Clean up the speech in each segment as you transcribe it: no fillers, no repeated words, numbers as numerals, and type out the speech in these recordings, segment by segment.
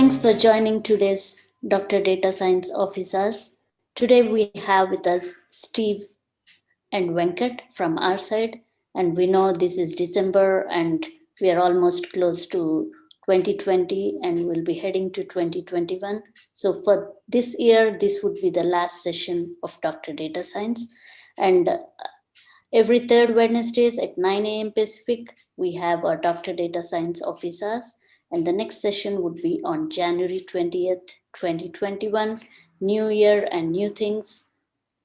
Thanks for joining today's Dr. Data Science Officers. Today we have with us Steve and Venkat from our side, and we know this is December and we are almost close to 2020 and we'll be heading to 2021. So for this year, this would be the last session of Dr. Data Science, and every third Wednesdays at 9 a.m. Pacific, we have our Dr. Data Science Officers, and the next session would be on January 20th, 2021. New year and new things.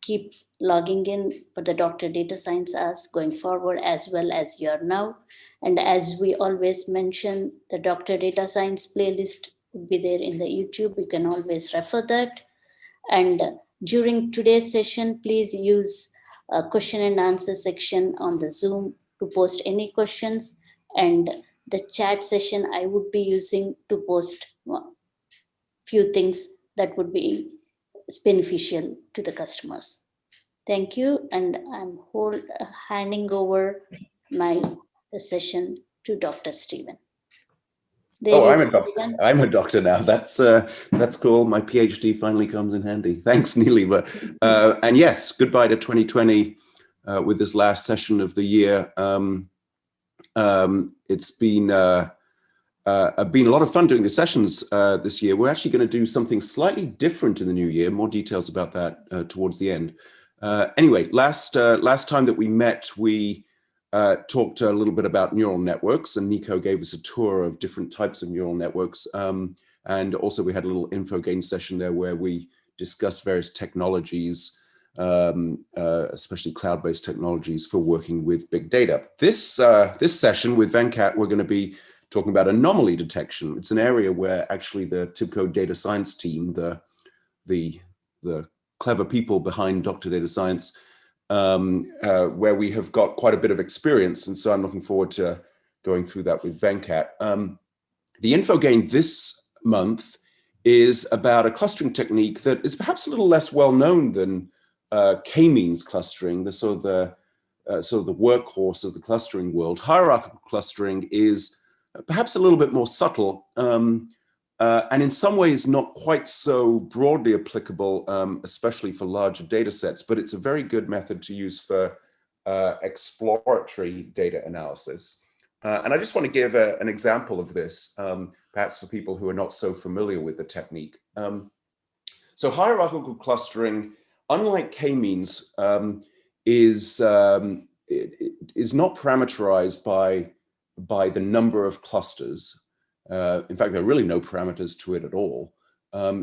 Keep logging in for the Dr. Data Science as going forward as well as you are now. And as we always mention, the Dr. Data Science playlist would be there in the YouTube. You can always refer that. And during today's session, please use a question and answer section on the Zoom to post any questions. And the chat session I would be using to post few things that would be beneficial to the customers. Thank you, and I'm handing over the session to Dr. Stephen. I'm a doctor now. That's cool. My PhD finally comes in handy. Thanks, Neely. And yes, goodbye to 2020 with this last session of the year. It's been a lot of fun doing the sessions this year. We're actually going to do something slightly different in the new year. More details about that towards the end. Anyway, last time that we met, we talked a little bit about neural networks, and Nico gave us a tour of different types of neural networks. And also we had a little info gain session there where we discussed various technologies, especially cloud-based technologies for working with big data. This session with Venkat, we're going to be talking about anomaly detection. It's an area where actually the TIBCO data science team, the clever people behind Dr. Data Science, where we have got quite a bit of experience. And so I'm looking forward to going through that with Venkat. The info gain this month is about a clustering technique that is perhaps a little less well known than k-means clustering, the sort of the workhorse of the clustering world. Hierarchical clustering is perhaps a little bit more subtle, and in some ways not quite so broadly applicable, especially for larger data sets, but it's a very good method to use for exploratory data analysis. And I just want to give an example of this, perhaps for people who are not so familiar with the technique. So hierarchical clustering, unlike k-means, is not parameterized by the number of clusters. In fact, there are really no parameters to it at all.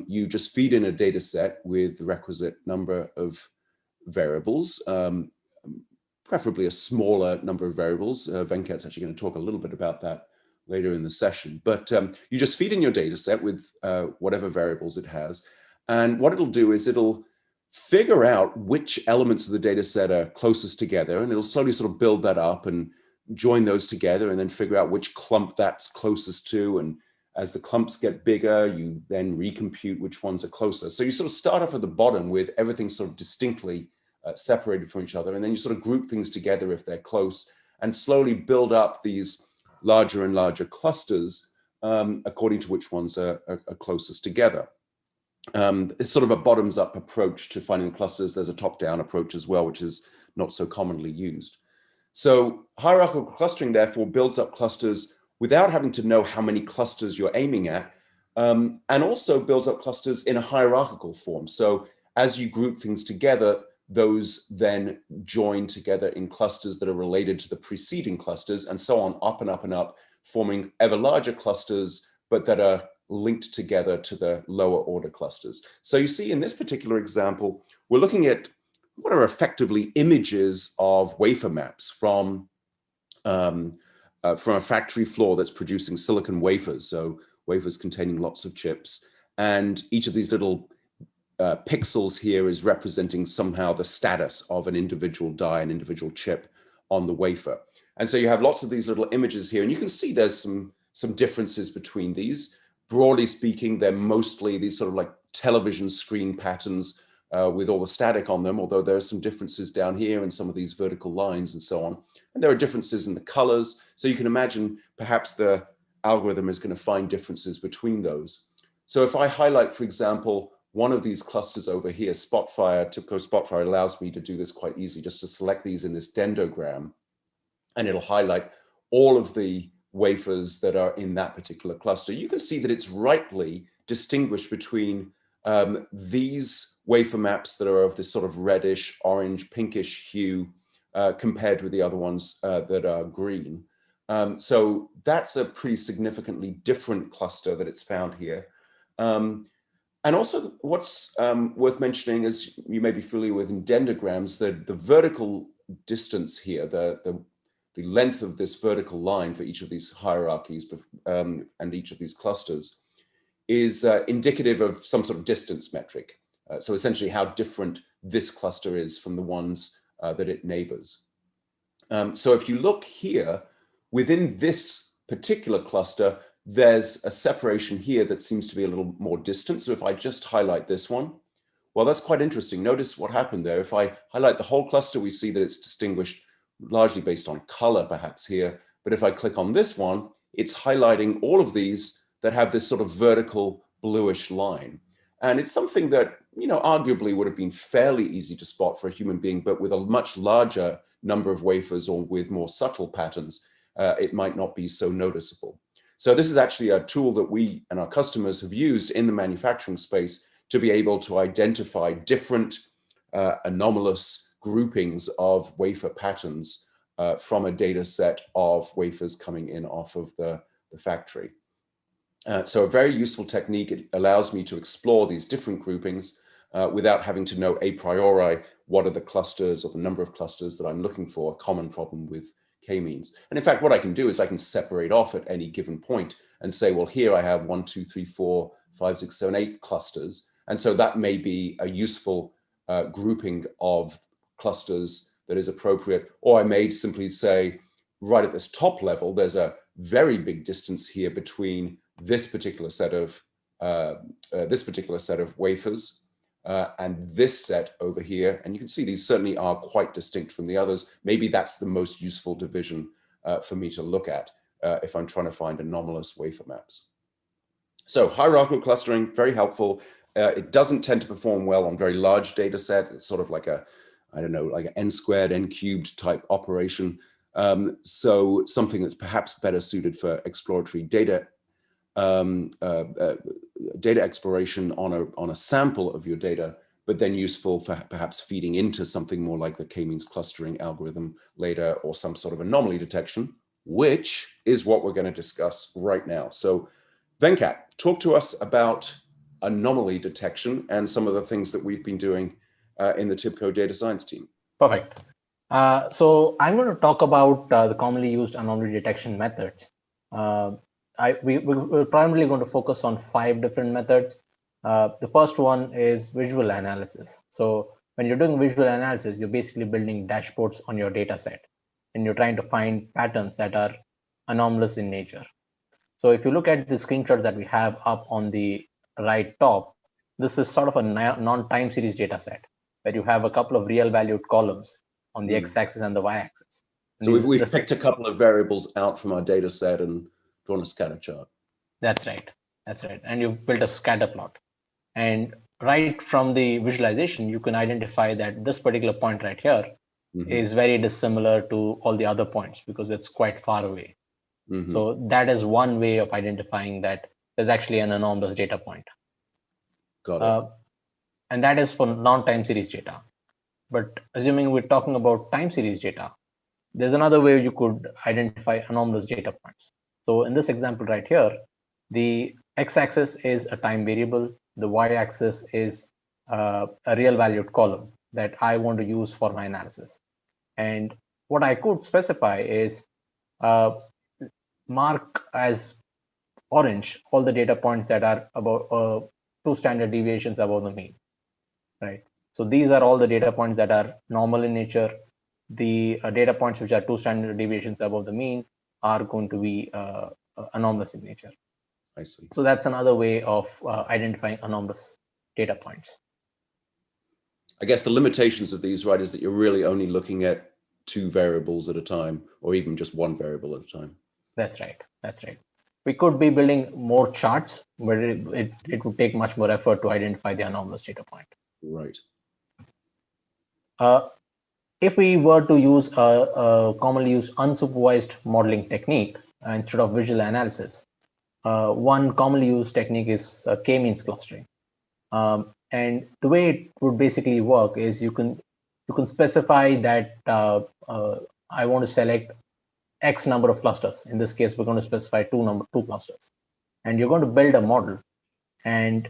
You just feed in a data set with the requisite number of variables, preferably a smaller number of variables. Venkat's actually going to talk a little bit about that later in the session. But you just feed in your data set with whatever variables it has. And what it'll do is it'll figure out which elements of the data set are closest together, and it'll slowly sort of build that up and join those together and then figure out which clump that's closest to. And as the clumps get bigger, you then recompute which ones are closer. So you sort of start off at the bottom with everything sort of distinctly separated from each other. And then you sort of group things together if they're close and slowly build up these larger and larger clusters according to which ones are closest together. It's sort of a bottoms up approach to finding the clusters. There's a top down approach as well, which is not so commonly used. So hierarchical clustering, therefore, builds up clusters without having to know how many clusters you're aiming at, and also builds up clusters in a hierarchical form. So as you group things together, those then join together in clusters that are related to the preceding clusters, and so on, up and up and up, forming ever larger clusters, but that are linked together to the lower order clusters. So you see in this particular example, we're looking at what are effectively images of wafer maps from a factory floor that's producing silicon wafers. So wafers containing lots of chips. And each of these little pixels here is representing somehow the status of an individual die, an individual chip on the wafer. And so you have lots of these little images here, and you can see there's some differences between these. Broadly speaking, they're mostly these sort of like television screen patterns with all the static on them, although there are some differences down here and some of these vertical lines and so on. And there are differences in the colors. So you can imagine perhaps the algorithm is going to find differences between those. So if I highlight, for example, one of these clusters over here, Spotfire, TIBCO Spotfire allows me to do this quite easily, just to select these in this dendrogram, and it'll highlight all of the wafers that are in that particular cluster. You can see that it's rightly distinguished between these wafer maps that are of this sort of reddish, orange, pinkish hue compared with the other ones that are green. So that's a pretty significantly different cluster that it's found here. And also what's worth mentioning is, you may be familiar with in dendrograms, the vertical distance here, the length of this vertical line for each of these hierarchies and each of these clusters is indicative of some sort of distance metric. So essentially how different this cluster is from the ones that it neighbors. So if you look here, within this particular cluster, there's a separation here that seems to be a little more distant. So if I just highlight this one, well, that's quite interesting. Notice what happened there. If I highlight the whole cluster, we see that it's distinguished largely based on color perhaps here. But if I click on this one, it's highlighting all of these that have this sort of vertical bluish line. And it's something that, you know, arguably would have been fairly easy to spot for a human being, but with a much larger number of wafers or with more subtle patterns, it might not be so noticeable. So this is actually a tool that we and our customers have used in the manufacturing space to be able to identify different anomalous groupings of wafer patterns from a data set of wafers coming in off of the factory. So a very useful technique. It allows me to explore these different groupings without having to know a priori what are the clusters or the number of clusters that I'm looking for, a common problem with k-means. And in fact, what I can do is I can separate off at any given point and say, well, here I have 1, 2, 3, 4, 5, 6, 7, 8 clusters. And so that may be a useful grouping of clusters that is appropriate. Or I may simply say, right at this top level, there's a very big distance here between this particular set of wafers and this set over here. And you can see these certainly are quite distinct from the others. Maybe that's the most useful division for me to look at if I'm trying to find anomalous wafer maps. So hierarchical clustering, very helpful. It doesn't tend to perform well on very large data set. It's sort of like a, I don't know, like an n squared, n cubed type operation. So something that's perhaps better suited for exploratory data data exploration on a sample of your data, but then useful for perhaps feeding into something more like the k-means clustering algorithm later, or some sort of anomaly detection, which is what we're going to discuss right now. So Venkat, talk to us about anomaly detection and some of the things that we've been doing in the TIBCO data science team. Perfect. So I'm going to talk about the commonly used anomaly detection methods. We're primarily going to focus on 5 different methods. The first one is visual analysis. So when you're doing visual analysis, you're basically building dashboards on your data set, and you're trying to find patterns that are anomalous in nature. So if you look at the screenshots that we have up on the right top, this is sort of a non-time series data set where you have a couple of real valued columns on the x-axis and the y-axis. So we've picked a couple of variables out from our data set and drawn a scatter chart. That's right. That's right. And you've built a scatter plot. And right from the visualization, you can identify that this particular point right here is very dissimilar to all the other points because it's quite far away. So that is one way of identifying that there's actually an anomalous data point. Got it. And that is for non-time series data. But assuming we're talking about time series data, there's another way you could identify anomalous data points. So in this example right here, the x-axis is a time variable. The y-axis is a real valued column that I want to use for my analysis. And what I could specify is mark as orange all the data points that are about 2 standard deviations above the mean, right? So these are all the data points that are normal in nature. The data points which are 2 standard deviations above the mean are going to be anomalous in nature. I see. So that's another way of identifying anomalous data points. I guess the limitations of these, right, is that you're really only looking at 2 variables at a time, or even just 1 variable at a time. That's right. That's right. We could be building more charts, but it would take much more effort to identify the anomalous data point. Right. If we were to use a commonly used unsupervised modeling technique instead of visual analysis, one commonly used technique is k-means clustering. And the way it would basically work is you can specify that I want to select X number of clusters. In this case, we're going to specify two clusters, and you're going to build a model. And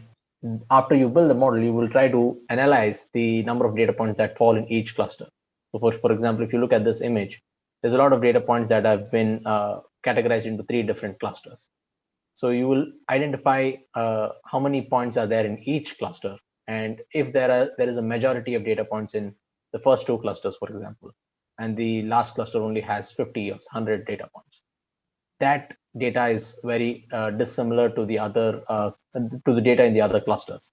after you build the model, you will try to analyze the number of data points that fall in each cluster. So for example, if you look at this image, there's a lot of data points that have been categorized into 3 different clusters. So you will identify how many points are there in each cluster. And if there is a majority of data points in the first 2 clusters, for example, and the last cluster only has 50 or 100 data points, that data is very dissimilar to the data in the other clusters.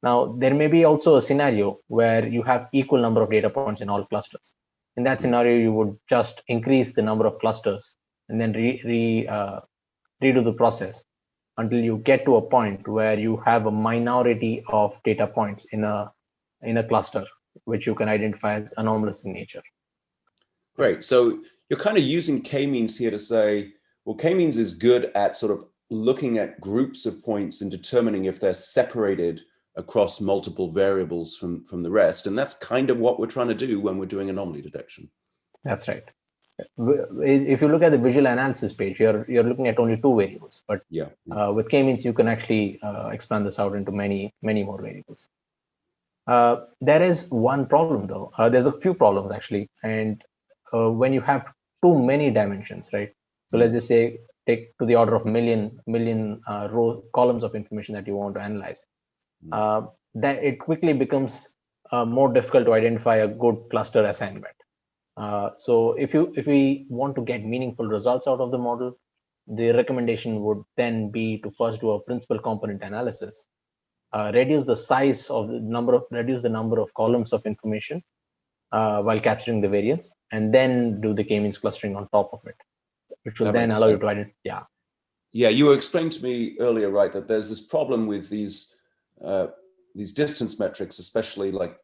Now, there may be also a scenario where you have equal number of data points in all clusters. In that scenario, you would just increase the number of clusters and then redo the process until you get to a point where you have a minority of data points in a cluster, which you can identify as anomalous in nature. Great. So you're kind of using k-means here to say, well, k-means is good at sort of looking at groups of points and determining if they're separated across multiple variables from the rest. And that's kind of what we're trying to do when we're doing anomaly detection. That's right. If you look at the visual analysis page, you're looking at only 2 variables, but yeah. With k-means, you can actually expand this out into many more variables. There is one problem though. There's a few problems actually, and when you have too many dimensions, right? So let's just say take to the order of million columns of information that you want to analyze. That it quickly becomes more difficult to identify a good cluster assignment. So if we want to get meaningful results out of the model, the recommendation would then be to first do a principal component analysis, reduce the size of reduce the number of columns of information while capturing the variance, and then do the k-means clustering on top of it, which will then allow you to identify. Yeah, you were explaining to me earlier, right, that there's this problem with these distance metrics, especially like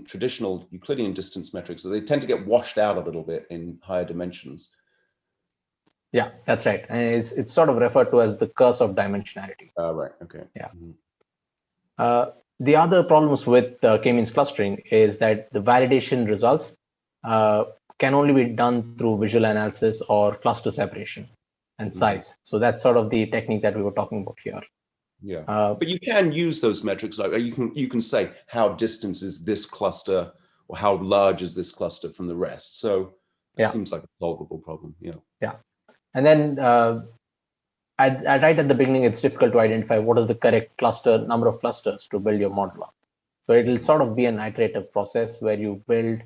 traditional Euclidean distance metrics, so they tend to get washed out a little bit in higher dimensions. Yeah, that's right. And it's sort of referred to as the curse of dimensionality. Right, okay. Yeah. The other problems with k-means clustering is that the validation results can only be done through visual analysis or cluster separation and size. So that's sort of the technique that we were talking about here. Yeah, but you can use those metrics. Like you can say how distant is this cluster, or how large is this cluster from the rest. So it seems like a solvable problem. Yeah. Yeah, and then right at the beginning, it's difficult to identify what is the correct number of clusters to build your model on. So it will sort of be an iterative process where you build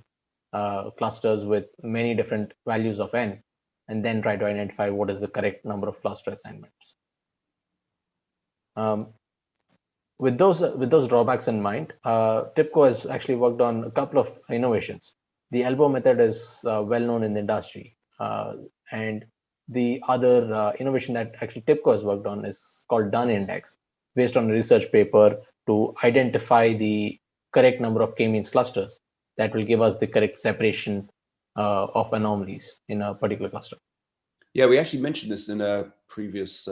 clusters with many different values of n, and then try to identify what is the correct number of cluster assignments. With those drawbacks in mind, TIBCO has actually worked on a couple of innovations. The elbow method is well known in the industry, and the other innovation that actually TIBCO has worked on is called Done Index, based on a research paper to identify the correct number of k-means clusters that will give us the correct separation of anomalies in a particular cluster. Yeah, we actually mentioned this in a previous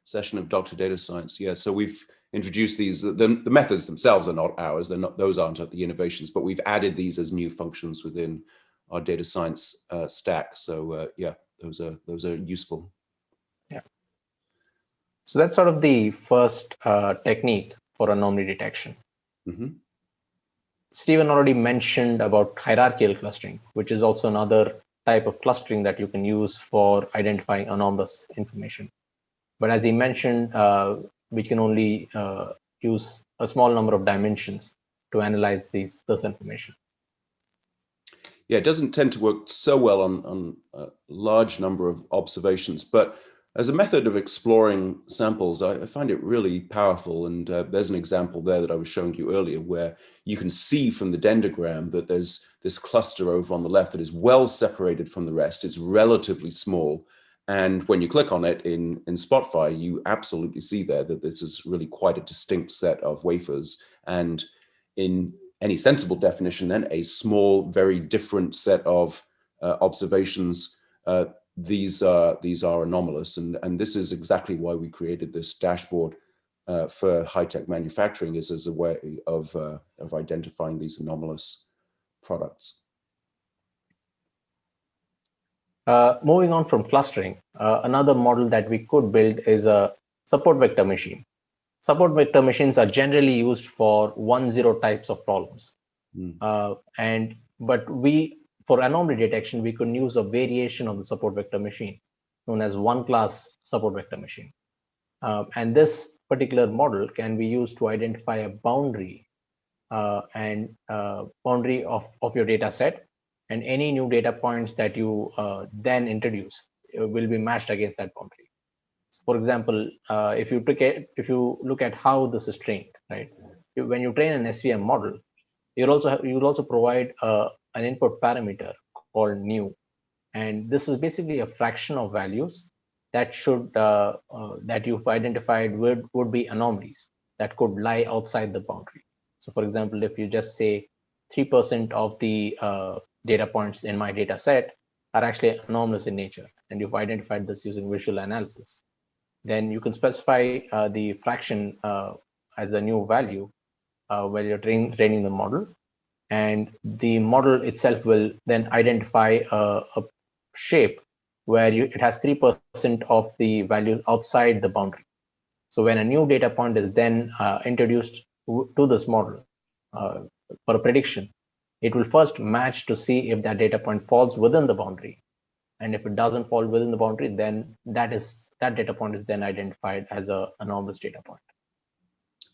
session of Dr. Data Science. Yeah, so we've introduced these. The methods themselves are not ours. Those aren't the innovations, but we've added these as new functions within our data science stack. So yeah, those are useful. Yeah. So that's sort of the first technique for anomaly detection. Stephen already mentioned about hierarchical clustering, which is also another type of clustering that you can use for identifying anomalous information. But as he mentioned, we can only use a small number of dimensions to analyze this information. Yeah, it doesn't tend to work so well on a large number of observations, but as a method of exploring samples, I find it really powerful. And there's an example there that I was showing you earlier, where you can see from the dendrogram that there's this cluster over on the left that is well separated from the rest. It's relatively small, And when you click on it in Spotify, you absolutely see there that this is really quite a distinct set of wafers. And in any sensible definition, then a small, very different set of observations. These are anomalous. And this is exactly why we created this dashboard for high-tech manufacturing, is as a way of identifying these anomalous products. Moving on from clustering, another model that we could build is a support vector machine. Support vector machines are generally used for 1-0 types of problems. But for anomaly detection, we could use a variation of the support vector machine known as one-class support vector machine. And this particular model can be used to identify a boundary boundary of your data set, and any new data points that you then introduce will be matched against that boundary. For example, if you look at how this is trained, right? When you train an SVM model, you'll also provide an input parameter called new, and this is basically a fraction of values that that you've identified would be anomalies that could lie outside the boundary. So, for example, if you just say 3% of the data points in my data set are actually anomalous in nature, and you've identified this using visual analysis, then you can specify the fraction as a new value while you're training the model, and the model itself will then identify a shape where it has 3% of the value outside the boundary. So when a new data point is then introduced to this model for a prediction, it will first match to see if that data point falls within the boundary. And if it doesn't fall within the boundary, then that data point is then identified as an anomalous data point.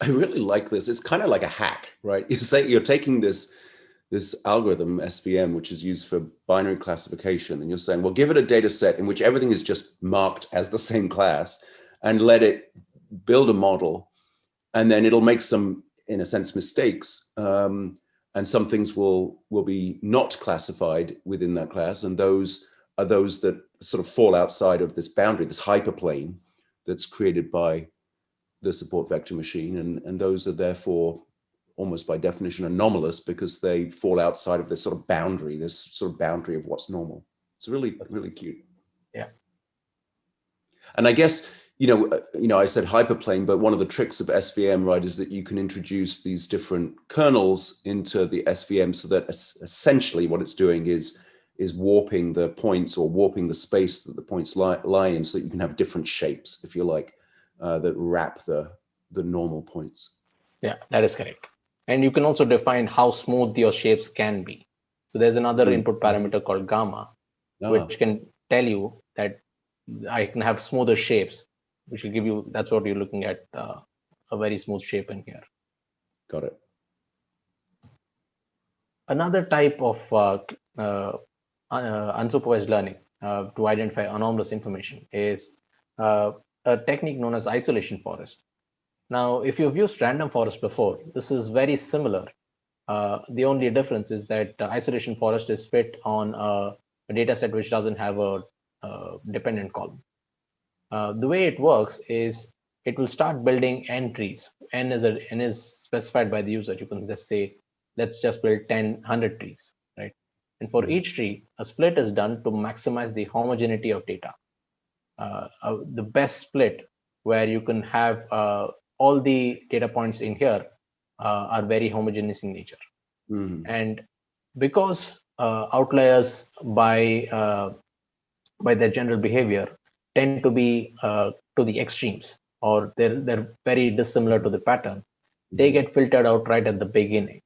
I really like this. It's kind of like a hack, right? You say you're taking this algorithm, SVM, which is used for binary classification, and you're saying, well, give it a data set in which everything is just marked as the same class, and let it build a model, and then it'll make some, in a sense, mistakes, and some things will be not classified within that class, and those are those that sort of fall outside of this boundary, this hyperplane that's created by the support vector machine, and those are therefore almost by definition anomalous because they fall outside of this sort of boundary, of what's normal. It's really cute. Yeah. And I guess, I said hyperplane, but one of the tricks of SVM, right, is that you can introduce these different kernels into the SVM so that essentially what it's doing is warping the points, or warping the space that the points lie in, so that you can have different shapes, if you like, that wrap the normal points. Yeah, that is correct. And you can also define how smooth your shapes can be. So there's another input parameter called gamma, which can tell you that I can have smoother shapes, which will give you, that's what you're looking at, a very smooth shape in here. Got it. Another type of unsupervised learning to identify anomalous information is a technique known as isolation forest. Now, if you've used random forest before, this is very similar. The only difference is that isolation forest is fit on a data set which doesn't have a dependent column. The way it works is it will start building n trees. N is specified by the user. You can just say, let's just build 100 trees, right? And for each tree, a split is done to maximize the homogeneity of data. The best split, where you can have all the data points in here are very homogeneous in nature. And because outliers by their general behavior tend to be to the extremes, or they're very dissimilar to the pattern, they get filtered out right at the beginning.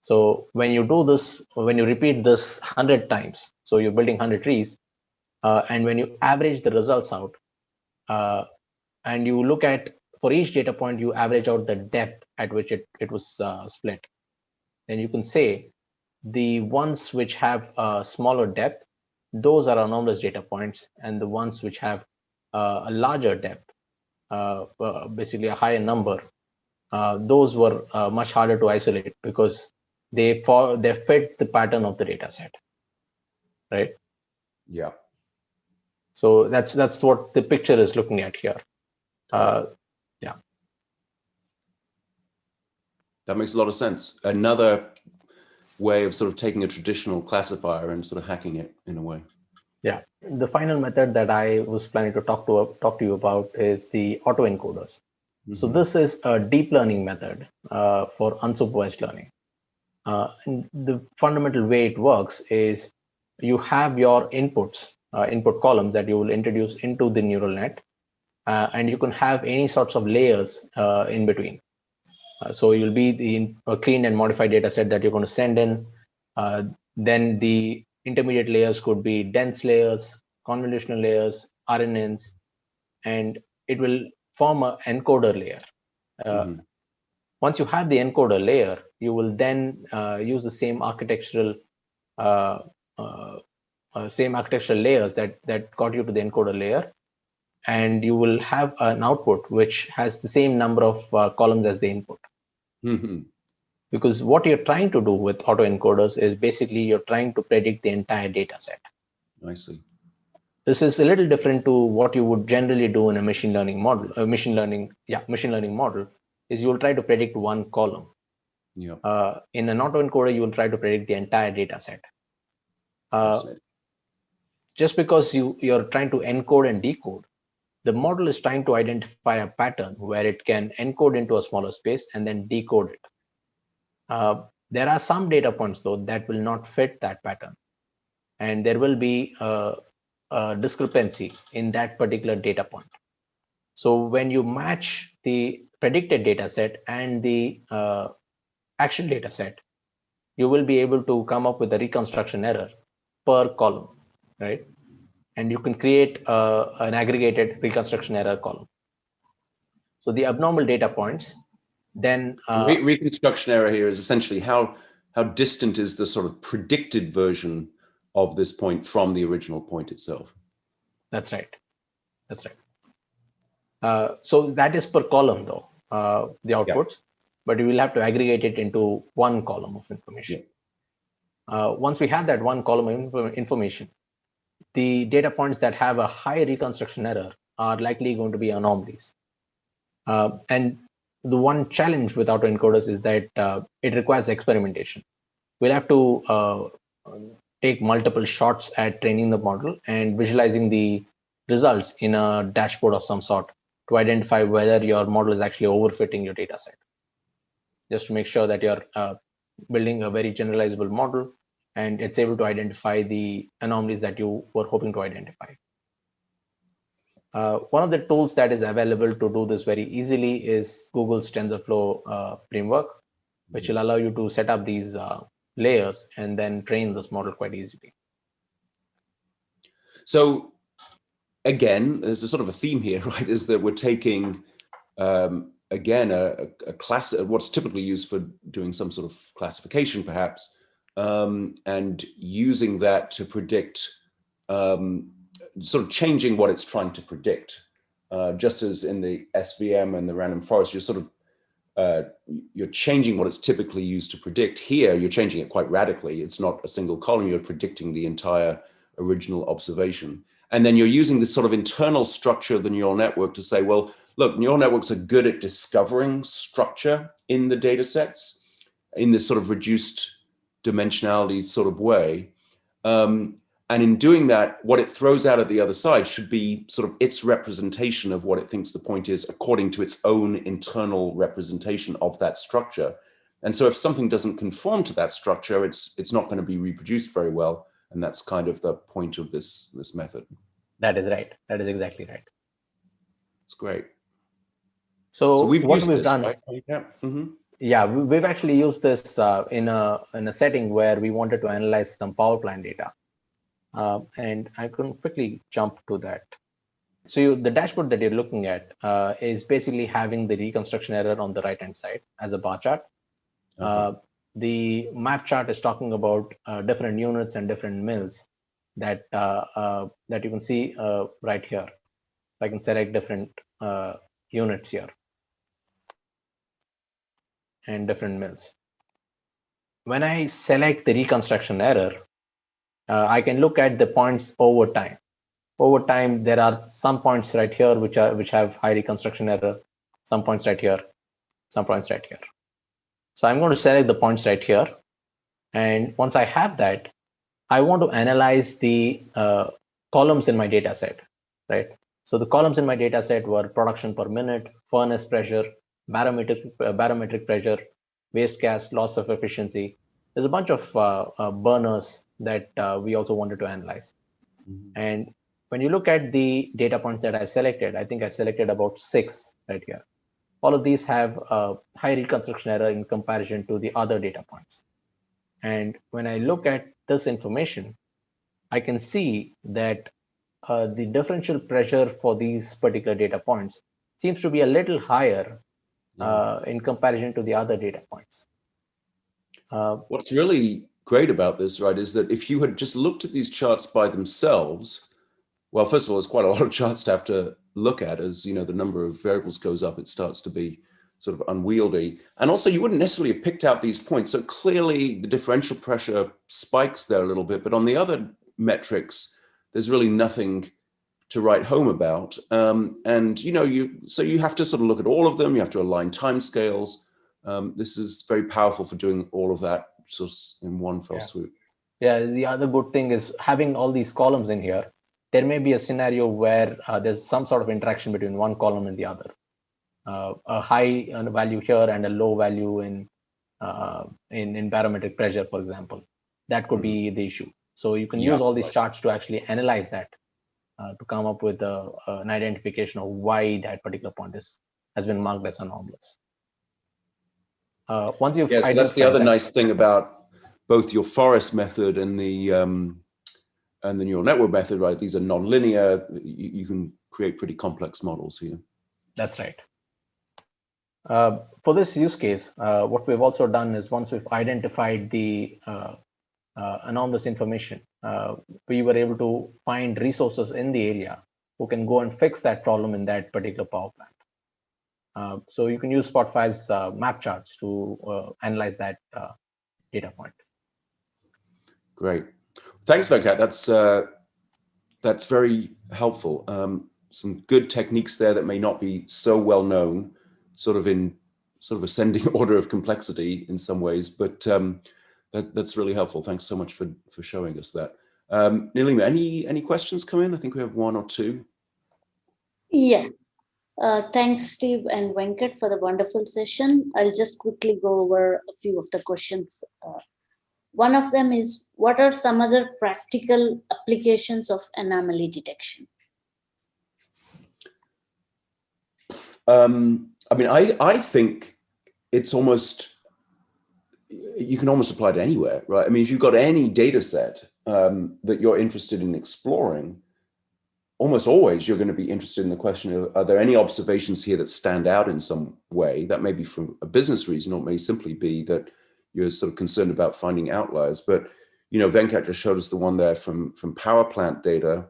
So when you do this, when you repeat this 100 times, so you're building 100 trees, and when you average the results out, and you look at, for each data point, you average out the depth at which it was split, then you can say the ones which have a smaller depth, those are anomalous data points, and the ones which have a larger depth, basically a higher number, those were much harder to isolate because they fit the pattern of the data set, right? Yeah. So that's what the picture is looking at here. Yeah. That makes a lot of sense. Another way of sort of taking a traditional classifier and sort of hacking it in a way. Yeah. The final method that I was planning to talk to you about is the autoencoders. So this is a deep learning method for unsupervised learning. And the fundamental way it works is you have your inputs, input columns that you will introduce into the neural net, and you can have any sorts of layers in between. So you'll be the clean and modified data set that you're going to send in. Then the intermediate layers could be dense layers, convolutional layers, RNNs, and it will form an encoder layer. Once you have the encoder layer, you will then use the same architectural layers that got you to the encoder layer, and you will have an output which has the same number of columns as the input. Because what you're trying to do with autoencoders is basically you're trying to predict the entire data set. I see. This is a little different to what you would generally do in a machine learning model. A machine learning model is you will try to predict one column. Yeah. In an autoencoder, you will try to predict the entire data set. Just because you're trying to encode and decode, the model is trying to identify a pattern where it can encode into a smaller space and then decode it. There are some data points, though, that will not fit that pattern. And there will be a discrepancy in that particular data point. So when you match the predicted data set and the actual data set, you will be able to come up with a reconstruction error per column, right? And you can create an aggregated reconstruction error column. So the abnormal data points, then reconstruction error here is essentially how distant is the sort of predicted version of this point from the original point itself. That's right. That's right. So that is per column, though, the outputs, but you will have to aggregate it into one column of information. Once we have that one column of information, the data points that have a high reconstruction error are likely going to be anomalies. And the one challenge with autoencoders is that it requires experimentation. We'll have to take multiple shots at training the model and visualizing the results in a dashboard of some sort to identify whether your model is actually overfitting your data set. Just to make sure that you're building a very generalizable model and it's able to identify the anomalies that you were hoping to identify. One of the tools that is available to do this very easily is Google's TensorFlow framework, which will allow you to set up these layers and then train this model quite easily. So again, there's a sort of a theme here, right? Is that we're taking, again, a class, what's typically used for doing some sort of classification, perhaps, and using that to predict, sort of changing what it's trying to predict. Just as in the SVM and the random forest, you're sort of, you're changing what it's typically used to predict. Here, you're changing it quite radically. It's not a single column, you're predicting the entire original observation. And then you're using this sort of internal structure of the neural network to say, well, look, neural networks are good at discovering structure in the data sets in this sort of reduced dimensionality sort of way. And in doing that, what it throws out at the other side should be sort of its representation of what it thinks the point is according to its own internal representation of that structure. And so if something doesn't conform to that structure, it's not going to be reproduced very well. And that's kind of the point of this method. That is right. That is exactly right. It's great. So we've what used we've this, done, right? Yeah, we've actually used this in a setting where we wanted to analyze some power plant data. And I can quickly jump to that. So the dashboard that you're looking at is basically having the reconstruction error on the right-hand side as a bar chart. The map chart is talking about different units and different mills that you can see right here. I can select different units here and different mills. When I select the reconstruction error, I can look at the points over time. over time, there are some points right here which have high reconstruction error, some points right here, some points right here. So I'm going to select the points right here. And once I have that, I want to analyze the columns in my data set, right? So the columns in my data set were production per minute, furnace pressure, barometric pressure, waste gas, loss of efficiency. There's a bunch of burners that we also wanted to analyze. And when you look at the data points that I selected, I think I selected about 6 right here. All of these have a high reconstruction error in comparison to the other data points. And when I look at this information, I can see that the differential pressure for these particular data points seems to be a little higher in comparison to the other data points. What's really great about this, right, is that if you had just looked at these charts by themselves, well, first of all, it's quite a lot of charts to have to look at. As you know, the number of variables goes up, it starts to be sort of unwieldy. And also, you wouldn't necessarily have picked out these points. So clearly, the differential pressure spikes there a little bit. But on the other metrics, there's really nothing to write home about. And you know, so you have to sort of look at all of them. You have to align timescales. This is very powerful for doing all of that sort of in one fell swoop. Yeah, the other good thing is having all these columns in here. There may be a scenario where there's some sort of interaction between one column and the other. A high value here and a low value in barometric pressure, for example. That could be the issue. So you can use all these charts to actually analyze that to come up with an identification of why that particular point has been marked as anomalous. Once you've so that's the other nice thing about both your forest method and the neural network method, right? These are non-linear. You can create pretty complex models here. That's right. For this use case, what we've also done is once we've identified the anomalous information, we were able to find resources in the area who can go and fix that problem in that particular power plant. So you can use Spotify's map charts to analyze that data point. Great. Thanks, Venkat. That's very helpful. Some good techniques there that may not be so well known, sort of ascending order of complexity in some ways, but that's really helpful. Thanks so much for showing us that. Nilima, any questions come in? I think we have one or two. Yeah. Thanks, Steve and Venkat, for the wonderful session. I'll just quickly go over a few of the questions. One of them is, what are some other practical applications of anomaly detection? I mean, I think it's almost, you can almost apply it anywhere, right? I mean, if you've got any data set that you're interested in exploring, almost always you're going to be interested in the question of, are there any observations here that stand out in some way? That may be from a business reason, or it may simply be that you're sort of concerned about finding outliers. But, you know, Venkat just showed us the one there from power plant data.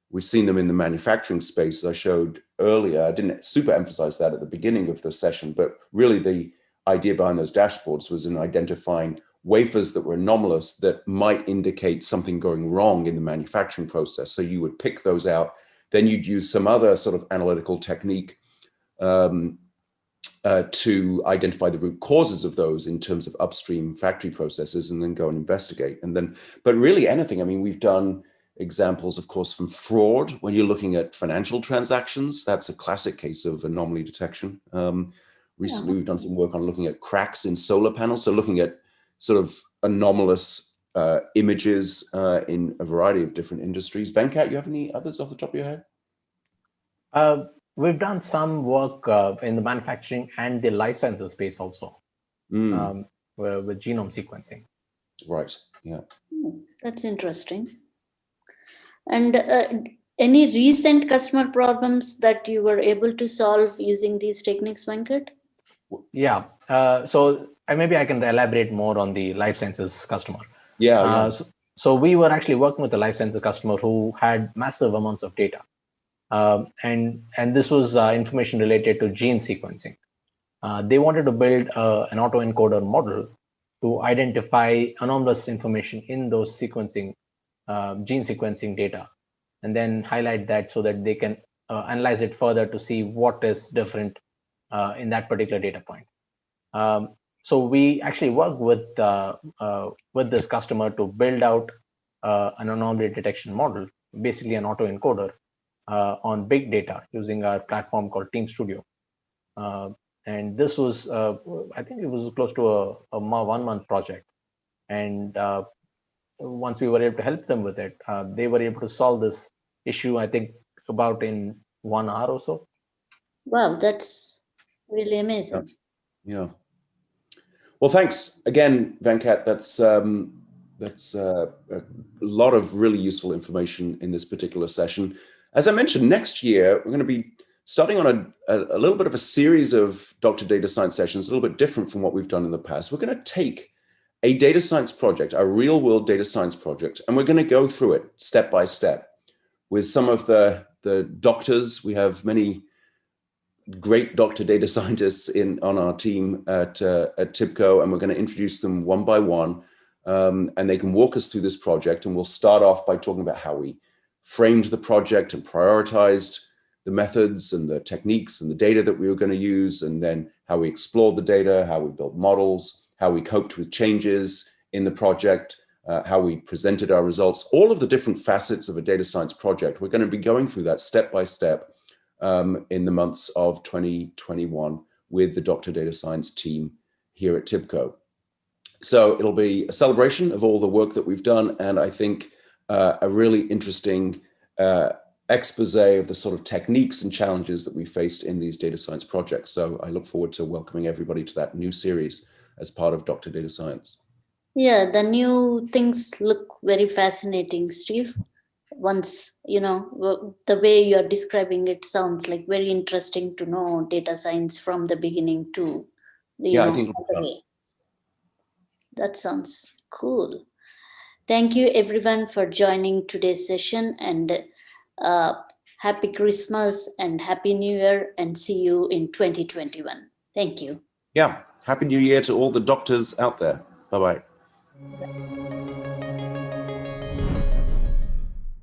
We've seen them in the manufacturing space, as I showed earlier. I didn't super emphasize that at the beginning of the session, but really the idea behind those dashboards was in identifying wafers that were anomalous that might indicate something going wrong in the manufacturing process. So you would pick those out, then you'd use some other sort of analytical technique to identify the root causes of those in terms of upstream factory processes, and then go and investigate. And then, but really anything, I mean, we've done examples, of course, from fraud. When you're looking at financial transactions, that's a classic case of anomaly detection. Recently, we've done some work on looking at cracks in solar panels. So looking at sort of anomalous images in a variety of different industries. Venkat, you have any others off the top of your head? We've done some work in the manufacturing and the life sciences space also, with genome sequencing. Right, yeah. That's interesting. And any recent customer problems that you were able to solve using these techniques, Venkat? Yeah, so maybe I can elaborate more on the life sciences customer. Yeah. So we were actually working with a life sciences customer who had massive amounts of data. And this was information related to gene sequencing. They wanted to build an autoencoder model to identify anomalous information in those gene sequencing data. and then highlight that so that they can analyze it further to see what is different in that particular data point. So we actually work with this customer to build out an anomaly detection model, basically an autoencoder on big data using our platform called Team Studio. And this was, I think it was close to a 1-month project. And once we were able to help them with it, they were able to solve this issue, I think, about in 1 hour or so. Wow, that's really amazing. Yeah. Well, thanks again, Venkat. That's a lot of really useful information in this particular session. As I mentioned, next year, we're going to be starting on a little bit of a series of Dr. Data Science sessions, a little bit different from what we've done in the past. We're going to take a data science project, a real world data science project, and we're going to go through it step by step with some of the doctors. We have many great doctor data scientists on our team at TIBCO, and we're going to introduce them one by one, and they can walk us through this project. And we'll start off by talking about how we framed the project and prioritized the methods and the techniques and the data that we were going to use, and then how we explored the data, how we built models, how we coped with changes in the project, how we presented our results, all of the different facets of a data science project. We're going to be going through that step by step in the months of 2021 with the Dr. Data Science team here at TIBCO. So it'll be a celebration of all the work that we've done, and I think a really interesting expose of the sort of techniques and challenges that we faced in these data science projects. So I look forward to welcoming everybody to that new series as part of Dr. Data Science. Yeah, the new things look very fascinating, Steve. Once, the way you're describing it sounds like very interesting to know data science from the beginning to, I think all the way. That sounds cool. Thank you everyone for joining today's session, and happy Christmas and happy New Year, and see you in 2021. Thank you. Yeah, happy New Year to all the doctors out there. Bye-bye.